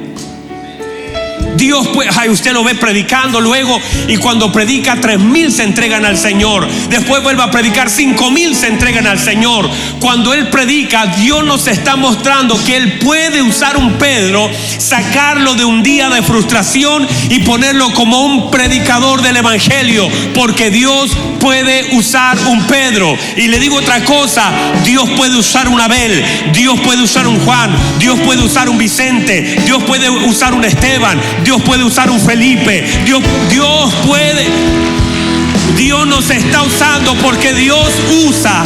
Dios puede, usted lo ve predicando luego, y cuando predica 3,000 se entregan al Señor. Después vuelve a predicar, 5,000 se entregan al Señor. Cuando Él predica, Dios nos está mostrando que Él puede usar un Pedro, sacarlo de un día de frustración y ponerlo como un predicador del Evangelio, porque Dios puede usar un Pedro. Y le digo otra cosa: Dios puede usar un Abel, Dios puede usar un Juan, Dios puede usar un Vicente, Dios puede usar un Esteban, Dios puede usar un Felipe. Dios puede. Dios nos está usando porque Dios usa.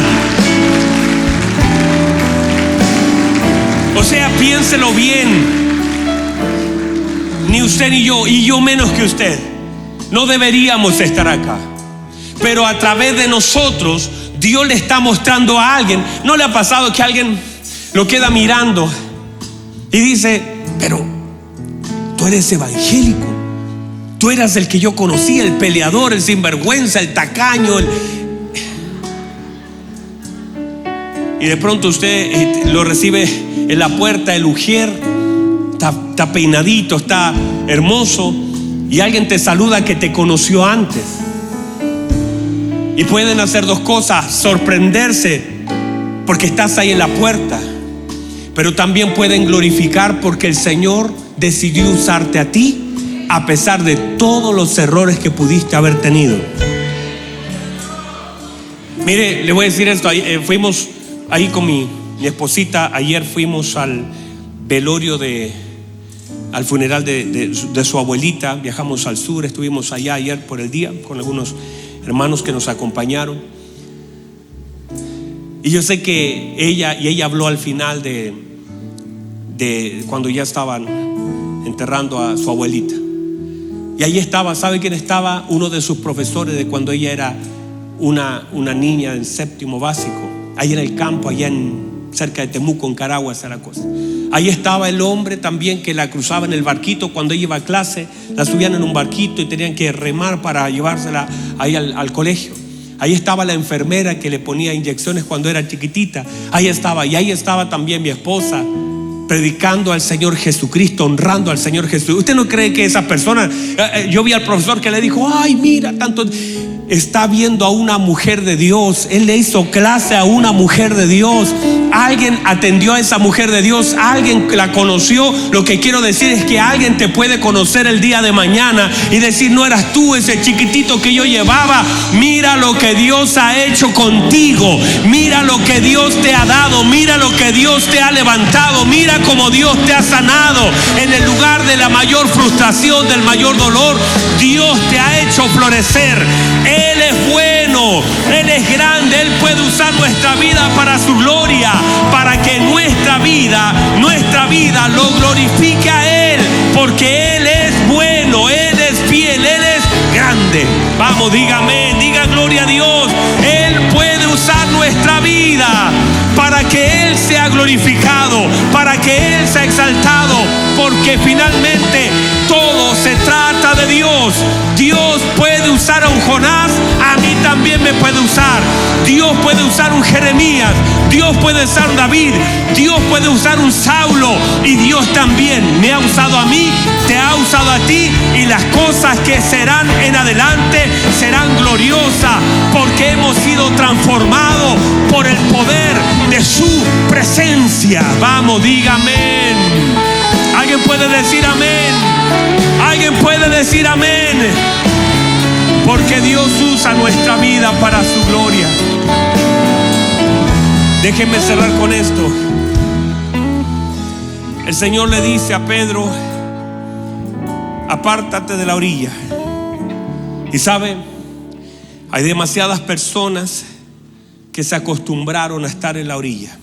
O sea, piénselo bien. Ni usted ni yo, y yo menos que usted, no deberíamos estar acá. Pero a través de nosotros, Dios le está mostrando a alguien. ¿No le ha pasado que alguien lo queda mirando y dice: pero tú eres evangélico, tú eras el que yo conocía, el peleador, el sinvergüenza, el tacaño, y de pronto usted lo recibe en la puerta, el ujier, está peinadito, está hermoso, y alguien te saluda que te conoció antes. Y pueden hacer dos cosas: sorprenderse porque estás ahí en la puerta, pero también pueden glorificar porque el Señor decidió usarte a ti a pesar de todos los errores que pudiste haber tenido. Mire, le voy a decir esto. Fuimos ahí con mi esposita. Ayer fuimos al velorio al funeral de su abuelita. Viajamos al sur, estuvimos allá ayer por el día con algunos hermanos que nos acompañaron. Y yo sé que ella habló al final de cuando ya estaban enterrando a su abuelita. Y ahí estaba, ¿sabe quién estaba? Uno de sus profesores de cuando ella era una niña en séptimo básico, ahí en el campo, allá cerca de Temuco, en Caragua, esa era la cosa. Ahí estaba el hombre también que la cruzaba en el barquito cuando ella iba a clase. La subían en un barquito y tenían que remar para llevársela ahí al colegio. Ahí estaba la enfermera que le ponía inyecciones cuando era chiquitita. Ahí estaba. Y ahí estaba también mi esposa, predicando al Señor Jesucristo, honrando al Señor Jesús. ¿Usted no cree que esa persona, yo vi al profesor que le dijo, ay, mira, tanto, está viendo a una mujer de Dios? Él le hizo clase a una mujer de Dios. Alguien atendió a esa mujer de Dios, alguien la conoció. Lo que quiero decir es que alguien te puede conocer el día de mañana y decir, no eras tú ese chiquitito que yo llevaba. Mira lo que Dios ha hecho contigo, mira lo que Dios te ha dado, mira lo que Dios te ha levantado, mira cómo Dios te ha sanado. En el lugar de la mayor frustración, del mayor dolor, Dios te ha hecho florecer. Él es bueno, Él es grande, Él puede usar nuestra vida para su gloria, para que nuestra vida lo glorifique a Él, porque Él es bueno, Él es fiel, Él es grande. Vamos, dígame, diga gloria a Dios. Él puede usar nuestra vida para que Él sea glorificado, para que Él sea exaltado, porque finalmente todo se trata de Dios. Dios puede usar a un Jonás, a mí también me puede usar. Dios puede usar un Jeremías, Dios puede usar un David, Dios puede usar un Saulo, y Dios también me ha usado a mí, te ha usado a ti, y las cosas que serán en adelante serán gloriosas, porque hemos sido transformados por el poder de su presencia. Vamos, diga amén. Alguien puede decir amén. Alguien puede decir amén. Porque Dios usa nuestra vida para su gloria. Déjenme cerrar con esto. El Señor le dice a Pedro, apártate de la orilla. Y sabe, hay demasiadas personas que se acostumbraron a estar en la orilla,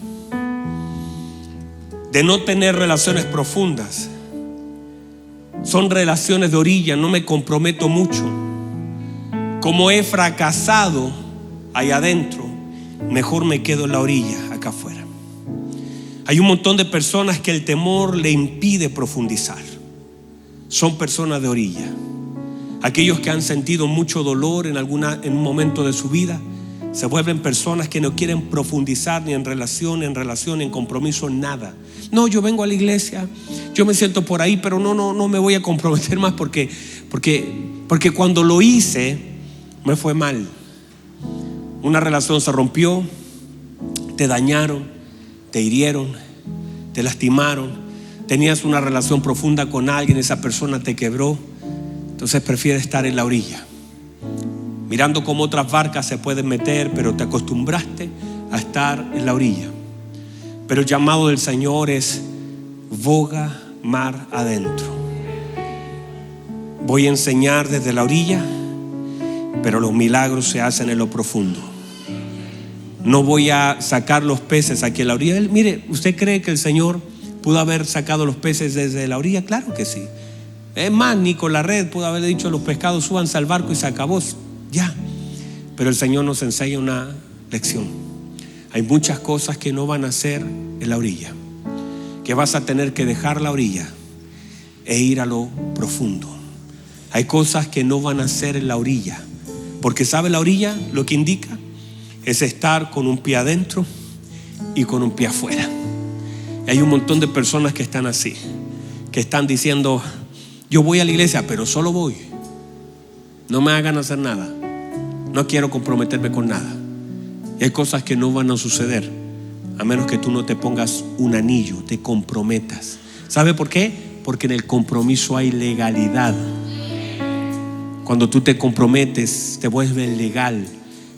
de no tener relaciones profundas. Son relaciones de orilla, no me comprometo mucho. Como he fracasado allá adentro, mejor me quedo en la orilla, acá afuera. Hay un montón de personas que el temor le impide profundizar. Son personas de orilla. Aquellos que han sentido mucho dolor en un momento de su vida, se vuelven personas que no quieren profundizar ni en relación, en compromiso, en nada. No, yo vengo a la iglesia, yo me siento por ahí, pero no me voy a comprometer más porque cuando lo hice me fue mal. Una relación se rompió, te dañaron, te hirieron, te lastimaron. Tenías una relación profunda con alguien, esa persona te quebró. Entonces prefieres estar en la orilla, mirando cómo otras barcas se pueden meter, pero te acostumbraste a estar en la orilla. Pero el llamado del Señor es: boga mar adentro. Voy a enseñar desde la orilla, pero los milagros se hacen en lo profundo. No voy a sacar los peces aquí en la orilla. Mire, ¿usted cree que el Señor pudo haber sacado los peces desde la orilla? Claro que sí. Es más, ni con la red pudo haber dicho: los pescados súbanse al barco, y se acabó. Ya. Pero el Señor nos enseña una lección. Hay muchas cosas que no van a ser en la orilla, que vas a tener que dejar la orilla e ir a lo profundo. Hay cosas que no van a ser en la orilla, porque ¿sabe la orilla lo que indica? Es estar con un pie adentro y con un pie afuera. Y hay un montón de personas que están así, que están diciendo: yo voy a la iglesia, pero solo voy. No me hagan hacer nada. No quiero comprometerme con nada. Y hay cosas que no van a suceder a menos que tú no te pongas un anillo, te comprometas. ¿Sabe por qué? Porque en el compromiso hay legalidad. Cuando tú te comprometes, te vuelves legal.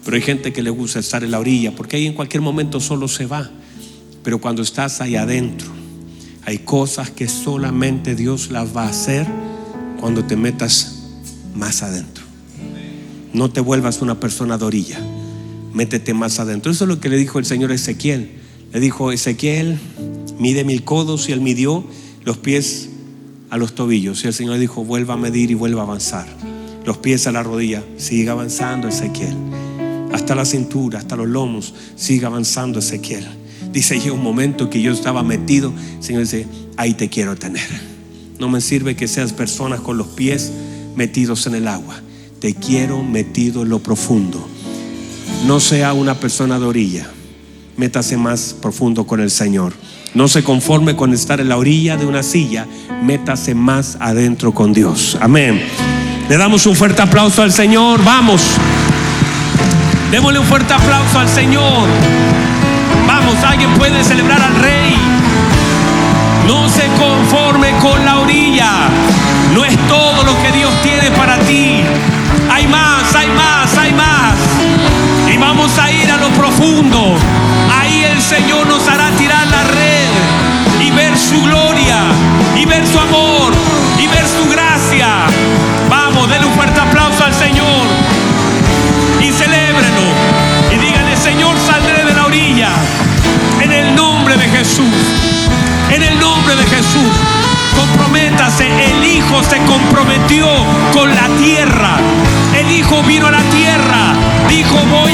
Pero hay gente que le gusta estar en la orilla, porque ahí en cualquier momento solo se va. Pero cuando estás ahí adentro, hay cosas que solamente Dios las va a hacer cuando te metas más adentro. No te vuelvas una persona de orilla, métete más adentro. Eso es lo que le dijo el Señor a Ezequiel. Le dijo: Ezequiel, mide 1000 codos, y él midió los pies a los tobillos. Y el Señor le dijo: vuelva a medir y vuelva a avanzar. Los pies a la rodilla, siga avanzando, Ezequiel. Hasta la cintura, hasta los lomos, siga avanzando, Ezequiel. Dice: llega un momento que yo estaba metido. El Señor dice: ahí te quiero tener. No me sirve que seas personas con los pies metidos en el agua. Te quiero metido en lo profundo. No sea una persona de orilla. Métase más profundo con el Señor. No se conforme con estar en la orilla de una silla. Métase más adentro con Dios. Amén. Le damos un fuerte aplauso al Señor. Vamos. Démosle un fuerte aplauso al Señor. Vamos, alguien puede celebrar al Rey. No se conforme con la orilla. No es todo lo que Dios tiene para ti. Hay más, hay más, hay más. Y vamos a ir a lo profundo. Ahí el Señor nos hará tirar la red y ver su gloria, y ver su amor, y ver su gracia. Vamos, denle un fuerte aplauso al Señor y celébrelo. Y díganle: Señor, saldré de la orilla. En el nombre de Jesús. En el nombre de Jesús. Comprométase. El Hijo se comprometió con la tierra. El Hijo vino a la tierra. Dijo: voy